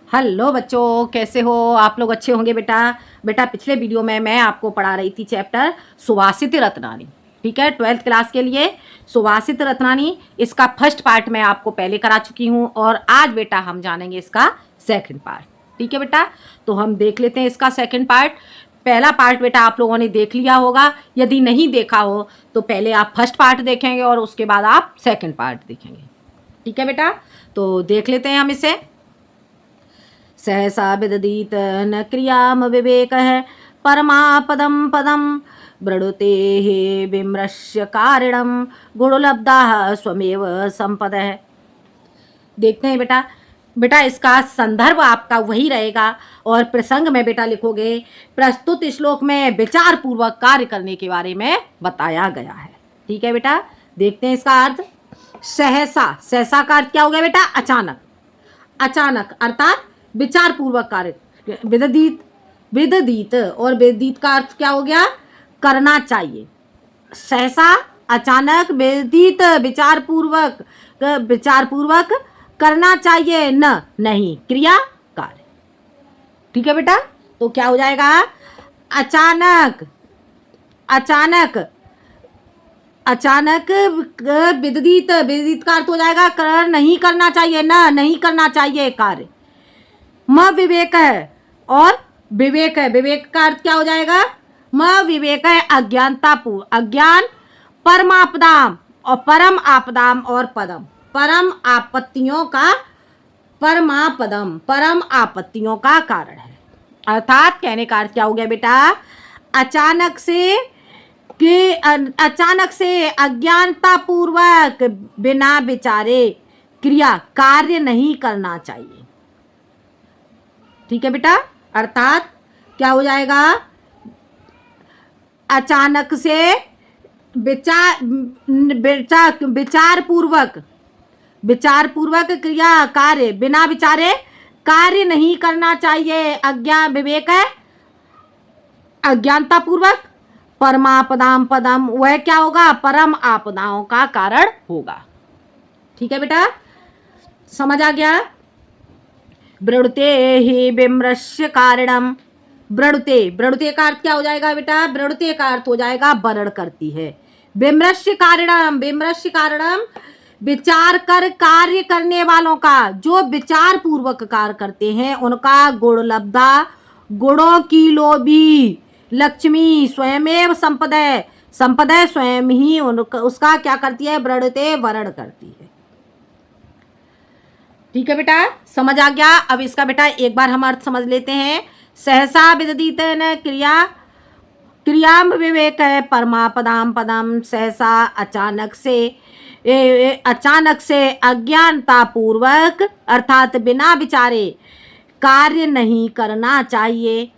Hello बच्चों, कैसे हो आप लोग? अच्छे होंगे बेटा। बेटा पिछले वीडियो में मैं आपको पढ़ा रही थी चैप्टर सुभाषित रत्नानी। ठीक है, 12th क्लास के लिए सुभाषित रत्नानी। इसका फर्स्ट पार्ट मैं आपको पहले करा चुकी हूँ और आज बेटा हम जानेंगे इसका सेकंड पार्ट। ठीक है बेटा, तो हम देख लेते हैं इसका सेकंड पार्ट। पहला पार्ट बेटा आप लोगों ने देख लिया होगा, यदि नहीं देखा हो तो पहले आप फर्स्ट पार्ट देखेंगे और उसके बाद आप सेकंड पार्ट देखेंगे। ठीक है बेटा, तो देख लेते हैं हम इसे। सहसा विदधीत न क्रियाम विवेक है परमापदम पदम ब्रड़ुते हे विमृश्य कारिणम गुणलब्धा स्वमेव संपद है। देखते हैं बेटा। बेटा इसका संदर्भ आपका वही रहेगा और प्रसंग में बेटा लिखोगे प्रस्तुत श्लोक में विचार पूर्वक कार्य करने के बारे में बताया गया है। ठीक है बेटा, देखते हैं इसका अर्थ। सहसा, सहसा का अर्थ क्या हो गया बेटा? अचानक। अचानक अर्थात विचार पूर्वक कार्य। विदधीत, विदधीत और विदधीत का अर्थ क्या हो गया? करना चाहिए। सहसा अचानक, विदधीत विचार पूर्वक, विचार पूर्वक करना चाहिए, न नहीं क्रिया कार्य। ठीक है बेटा, तो क्या हो जाएगा? अचानक, अचानक, अचानक विदधीत, विदधीत का अर्थ हो जाएगा कर नहीं करना चाहिए, न नहीं करना चाहिए कार्य। म विवेक है और विवेक है, विवेक का अर्थ क्या हो जाएगा? म विवेक है अज्ञानता पूर्व, अज्ञान परमापदाम और परम आपदाम और पदम, परम आपत्तियों का, परमापदम परम आपत्तियों का कारण है। अर्थात कहने का अर्थ क्या हो गया बेटा? अचानक से कि अचानक से अज्ञानता पूर्वक बिना विचारे क्रिया कार्य नहीं करना चाहिए। ठीक है बेटा, अर्थात क्या हो जाएगा? अचानक से विचार पूर्वक, विचार पूर्वक क्रिया कार्य बिना विचारे कार्य नहीं करना चाहिए। अज्ञान विवेक है अज्ञानता पूर्वक, परमापदाम पदम वह क्या होगा? परम आपदाओं का कारण होगा। ठीक है बेटा, समझ आ गया? ब्रड़ते ही विमृश्य कारणम, ब्रड़ते, ब्रड़ते का अर्थ क्या हो जाएगा बेटा? ब्रड़ते का अर्थ हो जाएगा वर्ण करती है। विमृश्य कारणम, विमृश्य कारणम विचार कर कार्य करने वालों का, जो विचार पूर्वक कार्य करते हैं उनका गुणलब्धा, गुणों की लोभी, लक्ष्मी स्वयमेव संपदय, संपदय स्वयं ही उनका उसका क्या करती है? ब्रड़ते वर्ण करती है। ठीक है बेटा, समझ आ गया? अब इसका बेटा एक बार हम अर्थ समझ लेते हैं। सहसा विदधीत न क्रिया, क्रियाम विवेक है परमापदाम पदम। सहसा अचानक से, अचानक से अज्ञानता पूर्वक अर्थात बिना विचारे कार्य नहीं करना चाहिए।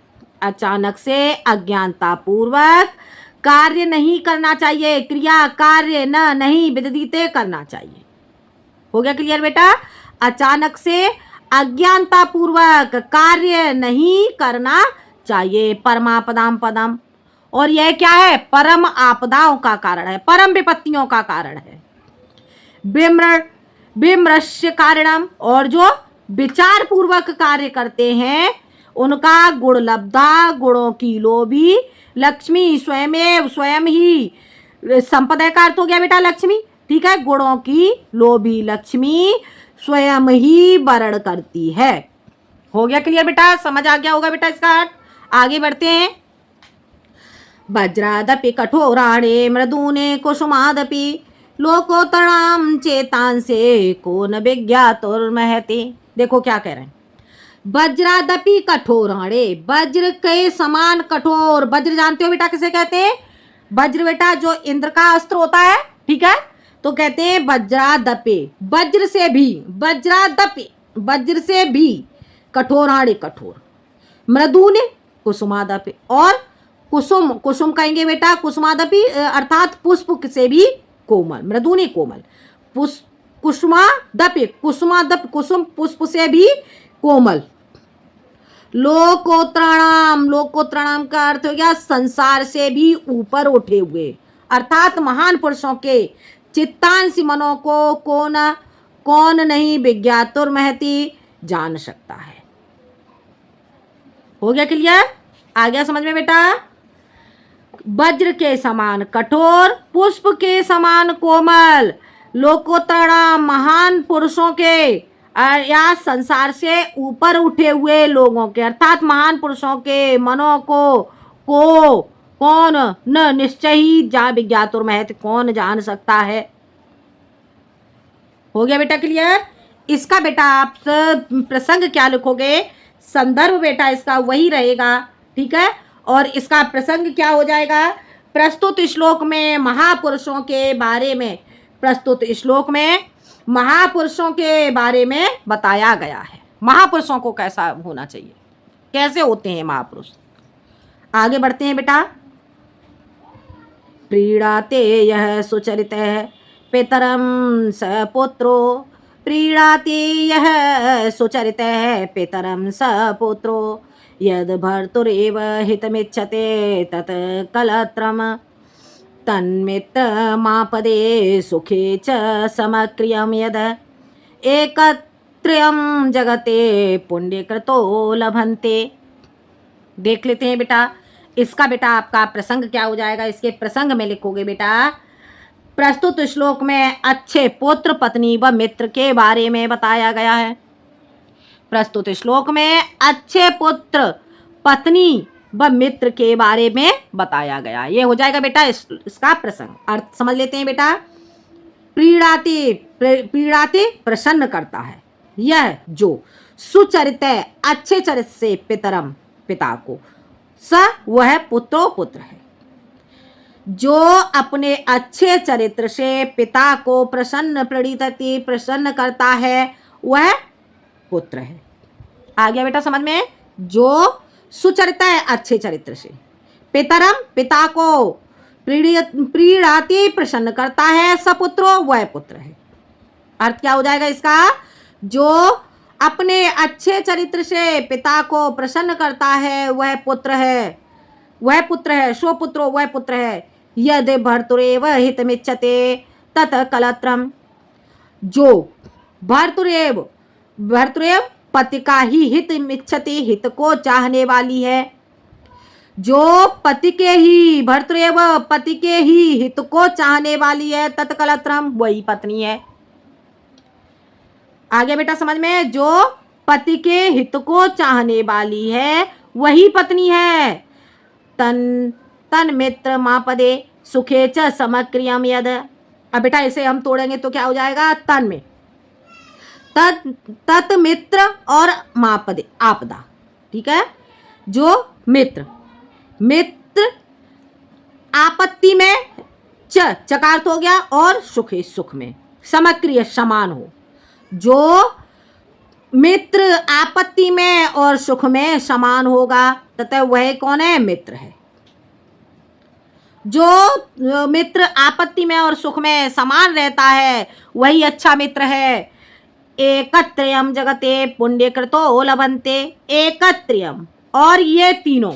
अचानक से अज्ञानता पूर्वक कार्य नहीं करना चाहिए, क्रिया कार्य न नहीं विदधीते करना चाहिए। हो गया क्लियर बेटा? अचानक से अज्ञानता पूर्वक कार्य नहीं करना चाहिए, परमापदाम पदम। और यह क्या है? परम आपदाओं का कारण है, परम विपत्तियों का कारण है। विमृश्य कारणम, और जो विचार पूर्वक कार्य करते हैं उनका गुणलब्धा, गुणों की लोभी, लक्ष्मी स्वयमेव स्वयं ही, संपदा का अर्थ हो गया बेटा लक्ष्मी। ठीक है, गुणों की लोभी लक्ष्मी स्वयं ही वर्ण करती है। हो गया क्लियर बेटा? समझ आ गया होगा बेटा इसका अर्थ। आगे बढ़ते हैं। वज्रादपि कठोराणे मृदूने कुसुमादपि लोकोत्तराम चेतांसे को न विज्ञातुर्महते। देखो क्या कह रहे हैं। वज्रादपि कठोराणे, वज्र के समान कठोर। वज्र जानते हो बेटा किसे कहते हैं? वज्र बेटा जो इंद्र का अस्त्र होता है, ठीक है, तो कहते हैं वज्रादपि, वज्र से भी, वज्रादपि वज्र से भी, कठोराणे कठोर, मृदूने कुसुमादपि, और कुसुम, कुसुम कहेंगे बेटा कुसुमादपि अर्थात पुष्प से भी कोमल, मृदूने कोमल, कुसुमादपि, कुसुमादपि कुसुम पुष्प से भी कोमल। लोकोत्तराणाम, लोकोत्तराणाम का अर्थ हो गया संसार से भी ऊपर उठे हुए, अर्थात महान पुरुषों के चित्तांशी मनों को कौन नहीं विज्ञातुर्महति जान सकता है। हो गया क्लियर? आ गया समझ में बेटा? वज्र के समान कठोर, पुष्प के समान कोमल, लोकोत्तरा महान पुरुषों के या संसार से ऊपर उठे हुए लोगों के, अर्थात महान पुरुषों के मनों को कौन न निश्चय ही जा विज्ञातुर महत, कौन जान सकता है। हो गया बेटा क्लियर? इसका बेटा आप प्रसंग क्या लिखोगे? संदर्भ बेटा इसका वही रहेगा, ठीक है। और इसका प्रसंग क्या हो जाएगा? प्रस्तुत श्लोक में महापुरुषों के बारे में, प्रस्तुत श्लोक में महापुरुषों के बारे में बताया गया है। महापुरुषों को कैसा होना चाहिए, कैसे होते हैं महापुरुष। आगे बढ़ते हैं बेटा। प्रीणाते यह सुचरित पितरम सपुत्रो, प्रीणाते यह सुचरित पितरम सपुत्रो, यद भर्तुरेव हितमिच्छते तत् कलत्रम, तन्मित्रमापदे सुखे च समक्रियं यद, एकत्र्यं जगते पुण्यकृतो लभन्ते। देख लेते हैं बेटा इसका बेटा आपका प्रसंग क्या हो जाएगा। इसके प्रसंग में लिखोगे बेटा, प्रस्तुत श्लोक में अच्छे पुत्र पत्नी व मित्र के बारे में बताया गया है। प्रस्तुत श्लोक में अच्छे पुत्र पत्नी व मित्र के बारे में बताया गया। ये हो जाएगा बेटा इसका प्रसंग। अर्थ समझ लेते हैं बेटा। प्रीणाति प्रसन्न करता है, यह जो सुचरित है अच्छे चरित्र से पितरम पिता को, स वह पुत्रो पुत्र है। जो अपने अच्छे चरित्र से पिता को प्रीणितति प्रसन्न करता है वह पुत्र है। आ गया बेटा समझ में? जो सुचरिता है अच्छे चरित्र से, पितरम पिता को प्रीणाति प्रसन्न करता है, सपुत्रो वह पुत्र है। अर्थ क्या हो जाएगा इसका? जो अपने अच्छे चरित्र से पिता को प्रसन्न करता है वह पुत्र है, वह पुत्र है, स्वपुत्रो वह पुत्र है। यदि भर्तुरेव हितमिच्छते तत कलत्रम, जो भर्तुरेव पति का ही हित इच्छति, हित को चाहने वाली है, जो पति के ही भर्तुरेव पति के ही हित को चाहने वाली है, तत्कलत्रम वही पत्नी है। आगे बेटा समझ में? जो पति के हित को चाहने वाली है वही पत्नी है। तन मित्र मापदे सुखे च समक्रियम यद। अब बेटा इसे हम तोड़ेंगे तो क्या हो जाएगा? तन में तत् मित्र और मापदे आपदा, ठीक है। जो मित्र आपत्ति में चकार तो हो गया, और सुखे सुख में समक्रिय समान हो। जो मित्र आपत्ति में और सुख में समान होगा तथा वह कौन है? मित्र है। जो मित्र आपत्ति में और सुख में समान रहता है वही अच्छा मित्र है। एकत्र्यम जगते पुण्यकृतो लभन्ते, एकत्र्यम और ये तीनों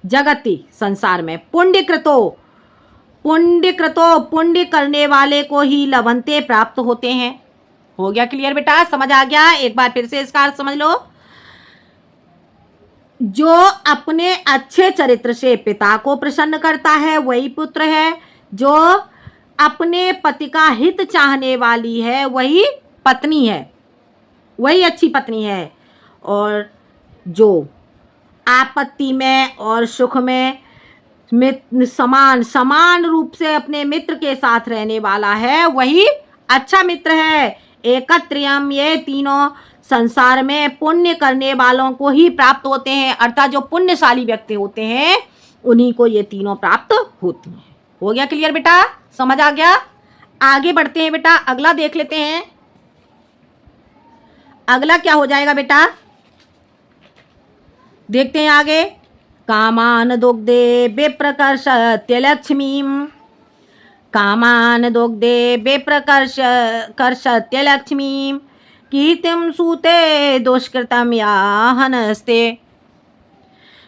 जगति संसार में पुण्यकृतो पुण्य करने वाले को ही लभन्ते प्राप्त होते हैं। हो गया क्लियर बेटा? समझ आ गया? एक बार फिर से इसका अर्थ समझ लो। जो अपने अच्छे चरित्र से पिता को प्रसन्न करता है वही पुत्र है। जो अपने पति का हित चाहने वाली है वही पत्नी है, वही अच्छी पत्नी है। और जो आपत्ति में और सुख में समान रूप से अपने मित्र के साथ रहने वाला है वही अच्छा मित्र है। एकत्र्यम, ये तीनों संसार में पुण्य करने वालों को ही प्राप्त होते हैं, अर्थात जो पुण्यशाली व्यक्ति होते हैं उन्हीं को ये तीनों प्राप्त होती हैं। हो गया क्लियर बेटा? समझ आ गया? आगे बढ़ते हैं बेटा, अगला देख लेते हैं। अगला क्या हो जाएगा बेटा? देखते हैं आगे। कामान दुग्धे विप्रकर्षत्य लक्ष्मीम, कामान दुग्धे विप्रकर्षत्य लक्ष्मीम, कीर्तिम सूते दुष्कृतम या हनस्ते,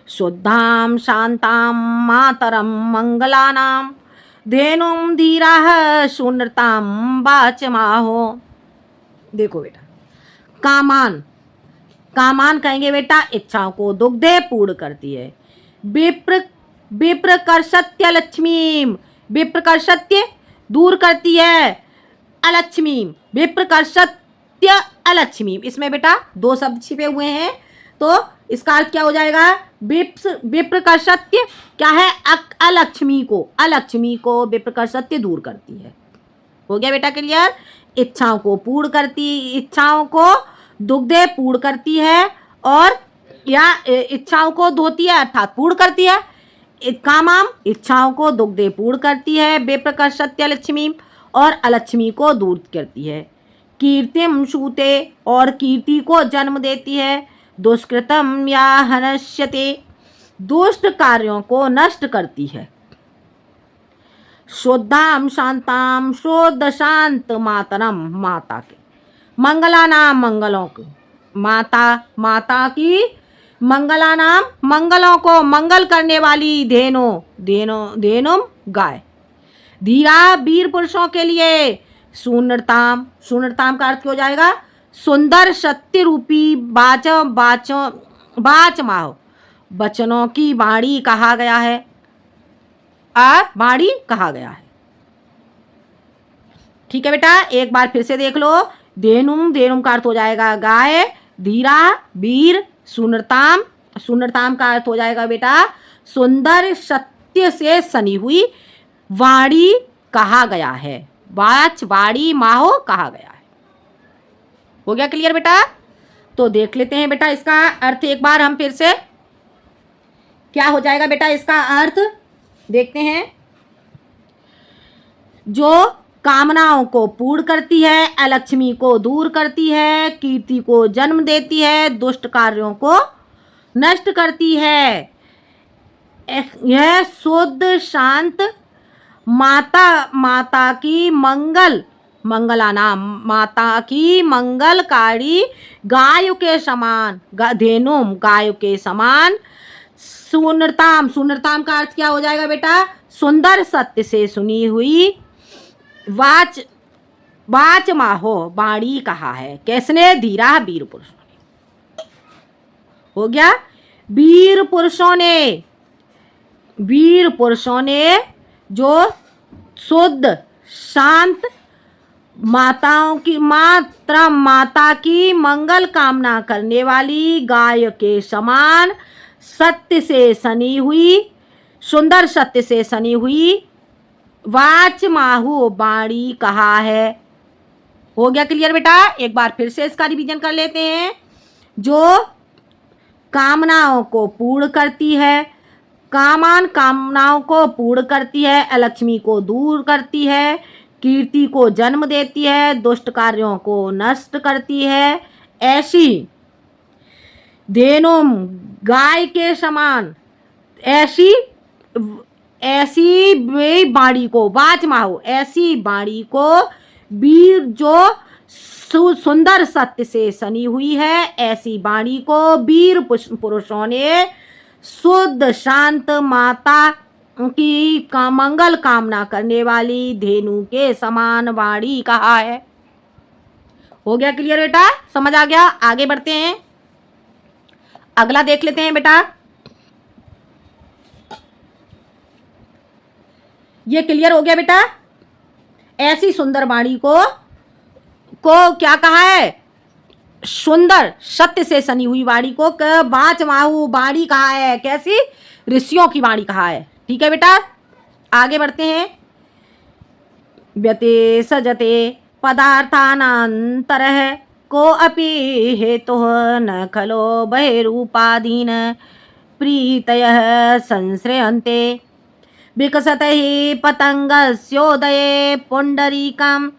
शुद्धाम शांताम मातरम मंगलानाम, धेनुम धीराः शून्यताम वाचमाहो। देखो बेटा, कामान कामान कहेंगे बेटा इच्छाओं को दुग्धे पूर्ण करती है। विप्र विप्रकर्षत्य लक्ष्मीम, विप्रकर्षत्य दूर करती है, अलक्ष्मीम विप्रकर्षत्य अलक्ष्मीम, इसमें बेटा दो शब्द छिपे हुए हैं, तो इसका अर्थ क्या हो जाएगा? विप्रकर्षत्य क्या है? अलक्ष्मी को, अलक्ष्मी को विप्रकर्षत्य दूर करती है। हो गया बेटा क्लियर? इच्छाओं को पूर्ण करती, इच्छाओं को दुग्धे पूर्ण करती है, और या इच्छाओं को धोती है अर्थात पूर्ण करती है। कामाम इच्छाओं को दुग्धे पूर्ण करती है, विप्रकर्षत्य लक्ष्मी, और अलक्ष्मी को दूर करती है। कीर्तिम सूते और कीर्ति को जन्म देती है। दुष्कृतम या हनश्यते दुष्ट कार्यों को नष्ट करती है। शुद्धाम शांताम शुद्ध शांत मातरम माता के मंगला नाम मंगलों को, माता की मंगला नाम मंगलों को मंगल करने वाली धेनुम गाय। धीरा वीर पुरुषों के लिए। सुनरताम का अर्थ क्या हो जाएगा? सुंदर सत्य रूपी बाच माहो वचनों की वाणी कहा गया है, वाणी कहा गया है। ठीक है बेटा, एक बार फिर से देख लो। धेनुम का अर्थ हो जाएगा गाय, धीरा वीर, सुनरताम का अर्थ हो जाएगा बेटा सुंदर सत्य से सनी हुई, वाणी कहा गया है, वाणी माहो कहा गया है। हो गया क्लियर बेटा? तो देख लेते हैं बेटा इसका अर्थ एक बार हम फिर से, क्या हो जाएगा बेटा इसका अर्थ देखते हैं। जो कामनाओं को पूर्ण करती है, अलक्ष्मी को दूर करती है, कीर्ति को जन्म देती है, दुष्ट कार्यों को नष्ट करती है। यह शुद्ध शांत माता की मंगला नाम, माता की मंगलकारी गाय के समान, धेनुम गाय के समान। सुनरताम का अर्थ क्या हो जाएगा बेटा? सुंदर सत्य से सुनी हुई, वाच माहो वाणी कहा है। कैसने? धीरा वीर पुरुषों ने। हो गया? वीर पुरुषों ने जो शुद्ध शांत माता की मंगल कामना करने वाली गाय के समान सत्य से सनी हुई, सुंदर सत्य से सनी हुई वाच माहु वाणी कहा है। हो गया क्लियर बेटा? एक बार फिर से इसका रिवीजन कर लेते हैं। जो कामनाओं को पूर्ण करती है, कामनाओं को पूर्ण करती है, अलक्ष्मी को दूर करती है, कीर्ति को जन्म देती है, दुष्ट कार्यों को नष्ट करती है, ऐसी धेनुम गाय के समान, ऐसी वाणी को, वाच माहो ऐसी वाणी को, वीर जो सुंदर सत्य से सनी हुई है, ऐसी वाणी को वीर पुरुषों ने शुद्ध शांत माता की मंगल कामना करने वाली धेनु के समान वाणी कहा है। हो गया क्लियर बेटा? समझ आ गया? आगे बढ़ते हैं, अगला देख लेते हैं बेटा। ये क्लियर हो गया बेटा? ऐसी सुंदर वाणी को क्या कहा है? सुंदर सत्य से सनी हुई वाणी को वाच माहु वाणी कहा है। कैसी? ऋषियों की वाणी कहा है। ठीक है बेटा, आगे बढ़ते हैं। व्यते सजते पदार्थानांतर को अपि हेतु न खलो बहिरूपादीन प्रीतयः संश्रयन्ते विकसत ही पतंगस्योदये पुंडरीकं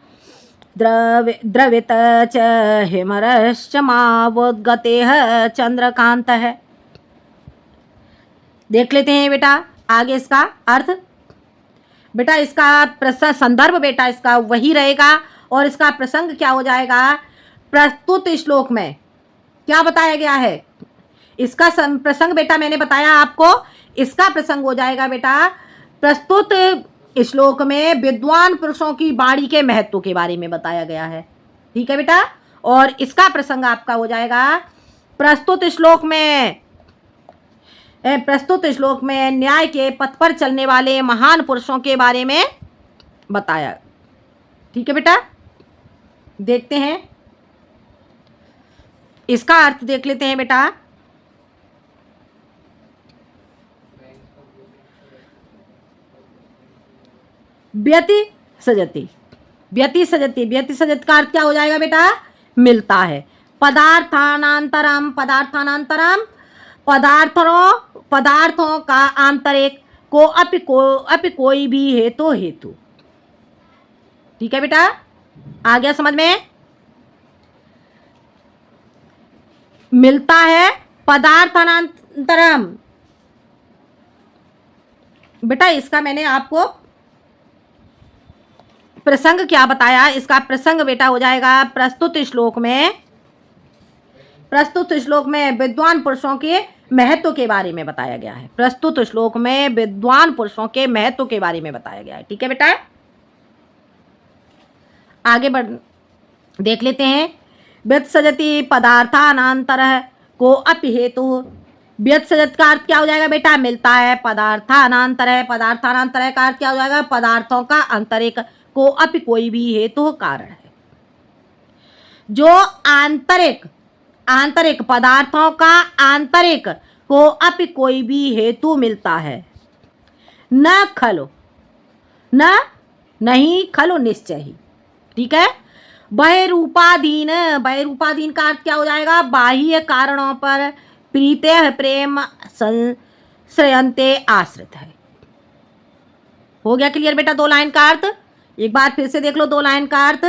द्रवित च हिमरश्च मावोद्गतेः चंद्रकांतः। देख लेते हैं बेटा आगे इसका अर्थ। बेटा इसका संदर्भ बेटा इसका वही रहेगा, और इसका प्रसंग क्या हो जाएगा? प्रस्तुत श्लोक में क्या बताया गया है? इसका प्रसंग बेटा मैंने बताया आपको, इसका प्रसंग हो जाएगा बेटा प्रस्तुत श्लोक में विद्वान पुरुषों की वाणी के महत्व के बारे में बताया गया है। ठीक है बेटा, और इसका प्रसंग आपका हो जाएगा प्रस्तुत श्लोक में न्याय के पथ पर चलने वाले महान पुरुषों के बारे में बताया। ठीक है बेटा, देखते हैं इसका अर्थ, देख लेते हैं बेटा। व्यति सजति, व्यति सजति, व्यति सजति का अर्थ क्या हो जाएगा बेटा? मिलता है। पदार्थानांतरम, पदार्थानांतरम, पदार्थों का आंतरिक को अपि कोई भी हेतु। ठीक है बेटा, आ गया समझ में? मिलता है पदार्थानांतरम। बेटा इसका मैंने आपको प्रसंग क्या बताया, इसका प्रसंग बेटा हो जाएगा प्रस्तुत श्लोक में विद्वान पुरुषों के महत्व के बारे में बताया गया है। प्रस्तुत श्लोक में विद्वान पुरुषों के महत्व के बारे में बताया गया है। ठीक है बेटा, आगे बढ़ देख लेते हैं। व्यत सजति पदार्थानांतर को अपि हेतु। व्यत सजत का अर्थ क्या हो जाएगा बेटा? मिलता है। पदार्थानांतर है, पदार्थानांतर का अर्थ क्या हो जाएगा? पदार्थों का आंतरिक को अपि कोई भी हेतु कारण है। जो आंतरिक पदार्थों का आंतरिक को अपि कोई भी हेतु मिलता है। न खलो, न नहीं, खलो निश्चय ही। ठीक है। बहिरूपाधीन, बहिरूपाधीन का अर्थ क्या हो जाएगा? बाह्य कारणों पर प्रीते प्रेम संश्रयन्ते आश्रित है। हो गया क्लियर बेटा दो लाइन का अर्थ? एक बार फिर से देख लो दो लाइन का अर्थ।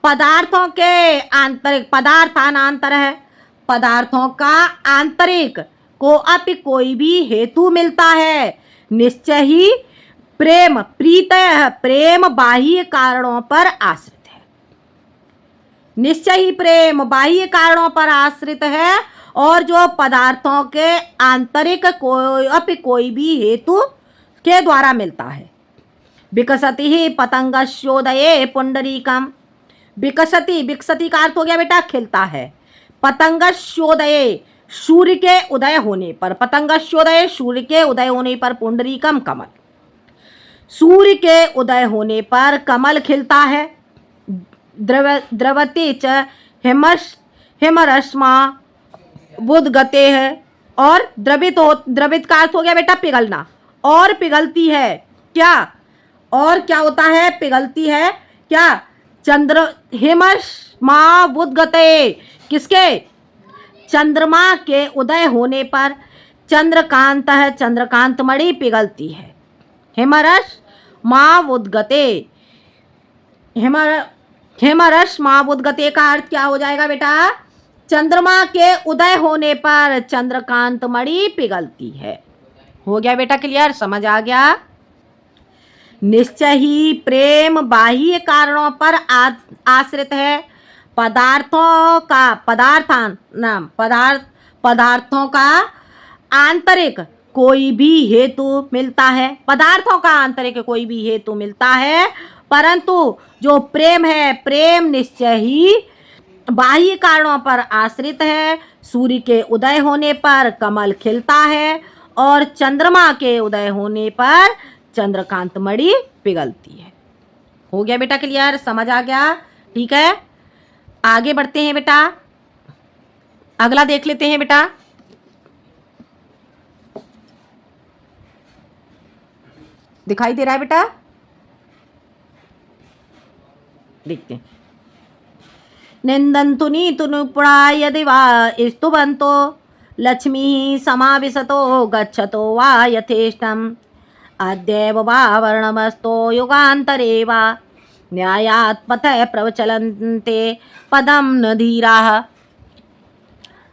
पदार्थों के आंतरिक, पदार्थानांतर है, पदार्थों का आंतरिक को अपि कोई भी हेतु मिलता है। निश्चय ही प्रेम, प्रीतः प्रेम बाह्य कारणों पर आश्रित है। निश्चय ही प्रेम बाह्य कारणों पर आश्रित है, और जो पदार्थों के आंतरिक अपि कोई भी हेतु के द्वारा मिलता है। विकसति ही पतंगस्योदये पुंडरीकम। विकसति, विकसति का अर्थ हो गया बेटा खिलता है। पतंगस्योदये, सूर्य के उदय होने पर, पतंगस्योदये सूर्य के उदय होने पर, पुंडरीकम कमल, सूर्य के उदय होने पर कमल खिलता है। द्रवते च हिमरश्मा बुद्गते है, और द्रवित का अर्थ हो गया बेटा पिघलना, और पिघलती है। क्या? और क्या होता है? पिघलती है। क्या? हिमरश्मा बुद्गते, किसके? चंद्रमा के उदय होने पर चंद्रकांत है, चंद्रकांत मणि पिघलती है। हिमरस मावुद्गते, हिमरस मावुद्गते का अर्थ क्या हो जाएगा बेटा? चंद्रमा के उदय होने पर चंद्रकांत मणि पिघलती है। हो गया बेटा क्लियर? समझ आ गया? निश्चय ही प्रेम बाह्य कारणों पर आश्रित है। पदार्थों का आंतरिक कोई भी हेतु मिलता है। पदार्थों का आंतरिक कोई भी हेतु मिलता है, परंतु जो प्रेम है, प्रेम निश्चय ही बाह्य कारणों पर आश्रित है। सूर्य के उदय होने पर कमल खिलता है, और चंद्रमा के उदय होने पर चंद्रकांत मणि पिघलती है। हो गया बेटा क्लियर? समझ आ गया? ठीक है, आगे बढ़ते हैं बेटा, अगला देख लेते हैं बेटा। दिखाई दे रहा है बेटा? देखते हैं। निंदन्तु नीतुनुपुरा यदि वा स्तुवन्तो लक्ष्मी समाविशतो गच्छतो वा यथेष्टम् अद्यैव वा वर्णमस्तो युगान्तरे वा न्यायात् पथः प्रवचलन्ते पदम न धीराः।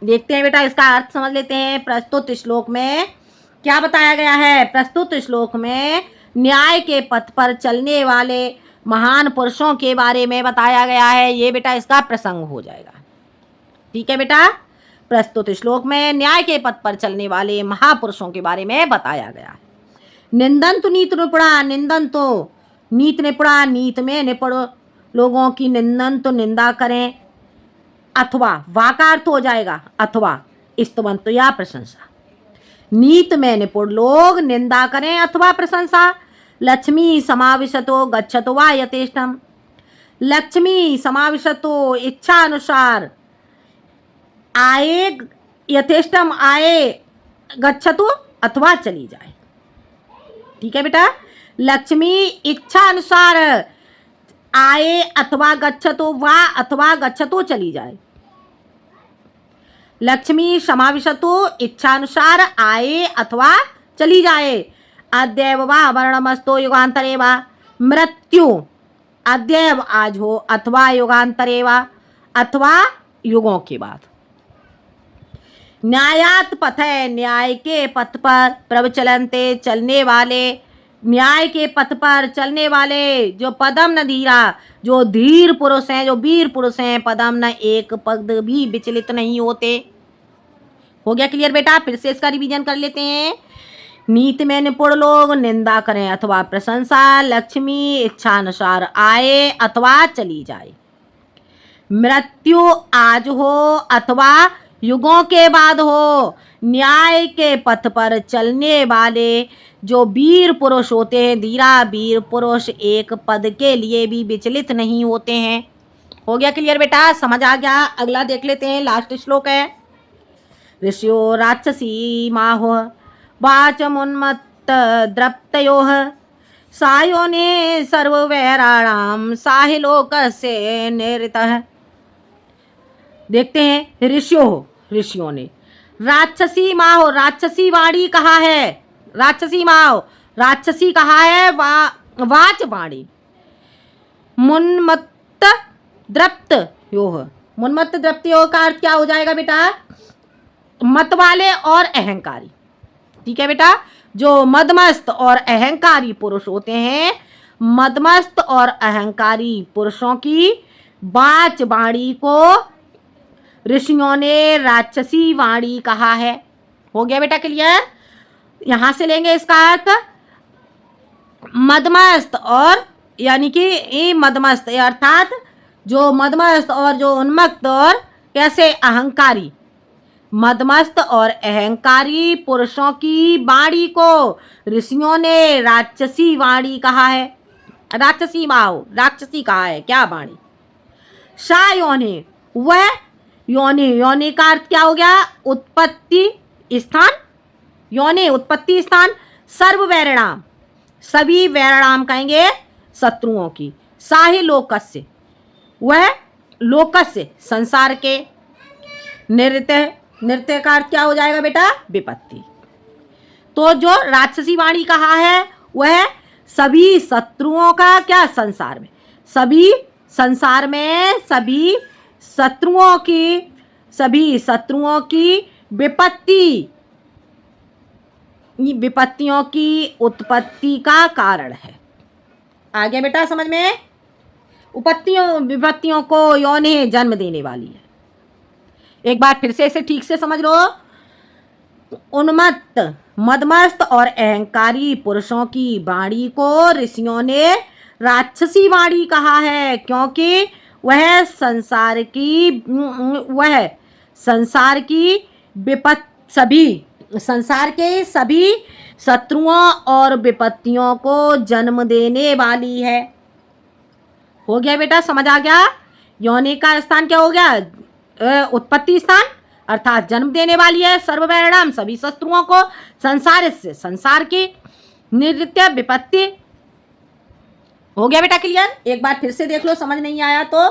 देखते हैं बेटा, इसका अर्थ समझ लेते हैं। प्रस्तुत श्लोक में क्या बताया गया है? प्रस्तुत श्लोक में न्याय के पथ पर चलने वाले महान पुरुषों के बारे में बताया गया है। ये बेटा इसका प्रसंग हो जाएगा। ठीक है बेटा, प्रस्तुत श्लोक में न्याय के पथ पर चलने वाले महापुरुषों के बारे में बताया गया है। निंदन तो नीत निपुणा, निंदन तो नीत निपुणा, नीत में निपुण लोगों की निंदन तो निंदा करें। अथवा, वा का अर्थ हो जाएगा अथवा, स्तुवंत या प्रशंसा। नीत में निपुण लोग निंदा करें अथवा प्रशंसा। लक्ष्मी समाविशतो गच्छतो वा यथेष्टम। लक्ष्मी समाविशतो इच्छा अनुसार आए, यथेष्टम आए, गच्छतो अथवा चली जाए। ठीक है बेटा, लक्ष्मी इच्छा अनुसार आए अथवा गच्छतो वा अथवा गच्छतो चली जाए। लक्ष्मी समाविशतो इच्छानुसार आए अथवा चली जाए। अद्यैव वा वर्णमस्तो युगांतरे वा। मृत्यु अद्यैव आज हो अथवा युगांतरे वा, अथवा युगों के बाद। न्यायात पथ है, न्याय के पथ पर प्रवचलनते चलने वाले, न्याय के पथ पर चलने वाले जो पदम न धीरा, जो धीर पुरुष हैं, जो वीर पुरुष हैं, पदम न एक पद भी विचलित नहीं होते। हो गया क्लियर बेटा? फिर से इसका रिवीजन कर लेते हैं। नीति में निपुण लोग निंदा करें अथवा प्रशंसा। लक्ष्मी इच्छानुसार आए अथवा चली जाए। मृत्यु आज हो अथवा युगों के बाद हो। न्याय के पथ पर चलने वाले जो वीर पुरुष होते हैं, धीरा वीर पुरुष, एक पद के लिए भी विचलित नहीं होते हैं। हो गया क्लियर बेटा? समझ आ गया? अगला देख लेते हैं, लास्ट श्लोक है। ऋषियो राक्षसी माहो वाचमुन्मत्त द्रप्तयोः सायोने सर्ववैराणाम साहिलोकस्य निरतः। देखते हैं, ऋषियों ने राक्षसी माहो, राक्षसी वाणी कहा है, राक्षसी माहो, राक्षसी कहा है, वाच वाणी। मुन्मत्त द्रप्त योह, मुन्मत्त द्रप्त योह का अर्थ क्या हो जाएगा बेटा? मत वाले और अहंकारी। ठीक है बेटा, जो मदमस्त और अहंकारी पुरुष होते हैं, मदमस्त और अहंकारी पुरुषों की वाच वाणी को ऋषियों ने राक्षसी वाणी कहा है। हो गया बेटा क्लियर? यहां से लेंगे इसका अर्थ मदमस्त, और यानी कि मदमस्त अर्थात जो मदमस्त और जो उन्मत्त और कैसे अहंकारी, मदमस्त और अहंकारी पुरुषों की वाणी को ऋषियों ने राक्षसी वाणी कहा है। राक्षसी माओ, राक्षसी कहा है क्या वाणी? सा योनि, वह योनि, योनि का अर्थ क्या हो गया? उत्पत्ति स्थान, योनि उत्पत्ति स्थान। सर्व वैरणाम, सभी वैरणाम कहेंगे शत्रुओं की। साहि लोकस्य, वह लोकस्य संसार के। नृत्य, नृत्य का अर्थ क्या हो जाएगा बेटा? विपत्ति। तो जो राक्षसी वाणी कहा है वह सभी शत्रुओं का क्या? संसार में, सभी संसार में सभी शत्रुओं की विपत्ति, विपत्तियों की उत्पत्ति का कारण है। आ गया बेटा समझ में? विपत्तियों को योनि जन्म देने वाली है। एक बार फिर से इसे ठीक से समझ लो। उन्मत्त, मदमस्त और अहंकारी पुरुषों की वाणी को ऋषियों ने राक्षसी वाणी कहा है, क्योंकि वह संसार की सभी संसार के सभी शत्रुओं और विपत्तियों को जन्म देने वाली है। हो गया बेटा? समझ आ गया? योनि का स्थान क्या हो गया? उत्पत्ति स्थान, अर्थात जन्म देने वाली है। सर्ववैरणाम, सभी शत्रुओं को। संसार से, संसार की। नृत्य, विपत्ति। हो गया बेटा क्लियर? एक बार फिर से देख लो, समझ नहीं आया तो।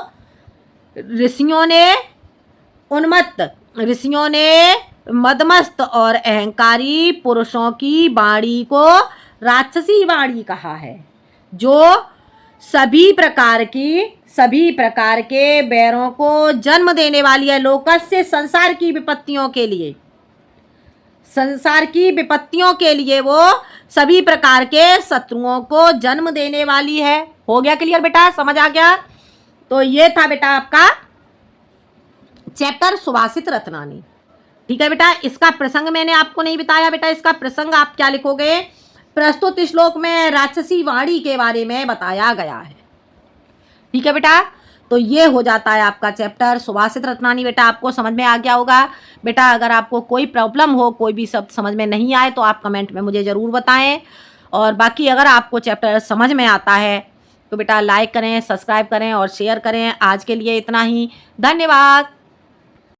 ऋषियों ने मदमस्त और अहंकारी पुरुषों की वाणी को राक्षसी वाणी कहा है, जो सभी प्रकार के बैरों को जन्म देने वाली है। लोकस्य, संसार की विपत्तियों के लिए, संसार की विपत्तियों के लिए वो सभी प्रकार के शत्रुओं को जन्म देने वाली है। हो गया क्लियर बेटा? समझ आ गया? तो ये था बेटा आपका चैप्टर सुभाषित रत्नानी। ठीक है बेटा, इसका प्रसंग मैंने आपको नहीं बताया बेटा। इसका प्रसंग आप क्या लिखोगे? प्रस्तुत श्लोक में राक्षसी वाणी के बारे में बताया गया है। ठीक है बेटा, तो ये हो जाता है आपका चैप्टर। सुभाषित रत्नानी बेटा आपको समझ में आ गया होगा। बेटा अगर आपको कोई प्रॉब्लम हो, कोई भी शब्द समझ में नहीं आए तो आप कमेंट में मुझे ज़रूर बताएं। और बाकी अगर आपको चैप्टर समझ में आता है तो बेटा लाइक करें, सब्सक्राइब करें और शेयर करें। आज के लिए इतना ही, धन्यवाद।